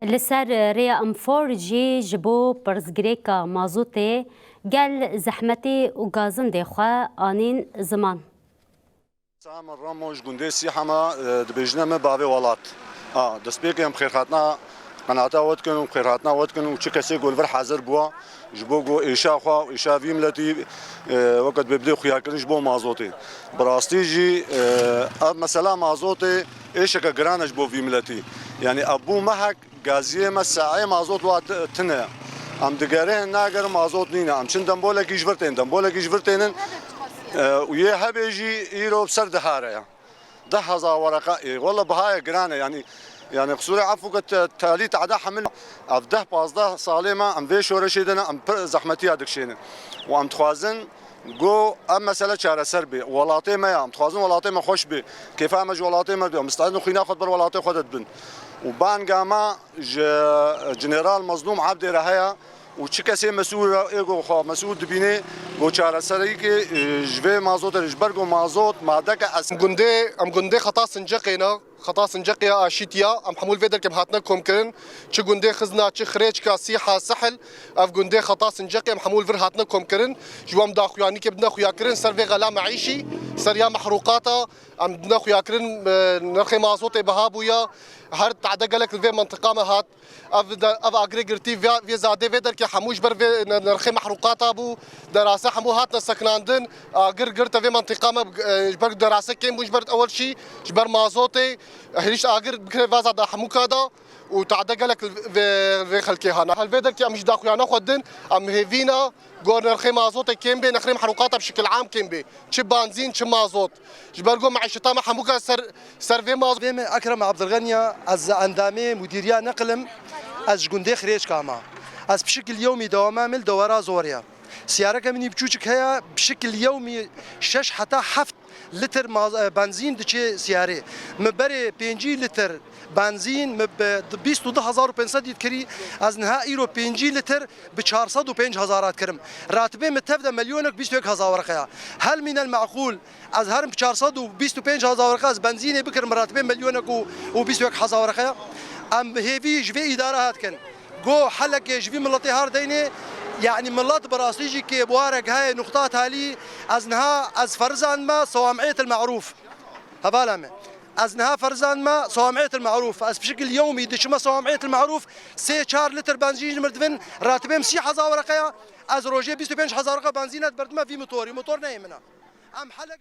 لسر ريا امفور جي جبو برزگریکا مازوتي گل زحمتي و گازن دخوا آنين زمان سام الرموج جندي سيحما دبجنا باوي ولات دسبيك يم خيراتنا قناتا ودكن وخيراتنا ودكن وشكسي قول حاضر بوا جبوغو ايشا خوا ايشا فيملتي وقت ببدي خيار كن جبو مازوتي براستي جي مثلا مازوتي ايشك جران جبو فيملتي يعني ابو مهك غازيه مساعي مازوت وات تنه ام دگرين ناگر مازوت نينا ام چن دمبوله کی جورتين ويا هبيجي ايرو بسر دهاره ده هزار ورقه والله بهاي جرانه يعني قصوري عفو تالي تعدا حمل افده بازده سالمه ام في شورشيدنا ام زحمتي هذاك شيء وام تخوازن جو ام مساله چاره سر بي ولاطي ما ام تخوازن ولاطي ما خوش بي كيف امج ولاطي ما مستعد خو ناخذ بر ولاطي خدت بن وبان قاما جنرال مظلوم عبد رهيا وشكاسي مسؤول ايغو خو مسؤول دبيني جو چاره سري كي جوي مازوت رجبرغو مازوت مادك اس ام گنده خطا سنجقينا خطا سنجقيا اشيتيا ام حمول فيدر كم هاتنا كومكرن چ گنده خزنا چ خريج كا سيحه سحل اف گنده خطا سنجقيا ام حمول فر هاتنا كومكرن جوام دا خوياني كي بدنا خويا كرن سر في غلا معيشي سر يا محروقاتا ام بدنا خويا كرن نرخي مازوت بهابويا هر تعدا قالك في منطقه ما هات اف اجريجرتي في زاده فيدر كي حموش بر في نرخي محروقاتا ابو دراسه حمو هاتنا سكناندن اجرجرت في منطقه ما جبر دراسه كي مش بر اول شيء جبر مازوتي هريش اجر بكره فازا دا حمو كادا وتعدا قالك في خلكي هنا هل فيدر كي مش داخل انا خدن ام هيفينا جور نرخي مازوت كيمبي نخري محروقاتها بشكل عام كيمبي تش بنزين تش مازوت جبرقو معيشتها ما حموكا سر في مازوت اكرم عبد الغني از اندامي مديريه نقلم از جندي خريج كاما از بشكل يومي دوامامل دورا زوريا سيارة كمني بچوچك هيا بشكل يومي 6 حتى 7 لتر بنزين دچي سيارة مبري 5 لتر بنزين مب 22500 يتكري از نها ايرو 5 لتر ب 405000 كرم راتبه متفدا مليونك 21000 ورقه هل من المعقول از هرم 425000 ورقه از بنزين بكر راتبه مليونك و 21000 ورقه ام هيفي جفي اداره هاتكن جو حلق جفي ملطي هار ديني يعني ملات براسيجي كي بوارق هاي نقطات هالي ازنها از فرزان ما صوامعيه المعروف هبالامه ازنها فرزان ما صوامعيه المعروف از بشكل يومي دشما صوامعيه المعروف 4 لتر بنزين مردفن راتبهم 3000 ورقه از روجي 25000 ورقه بنزينات بردما في موتور نايمنا ام حلق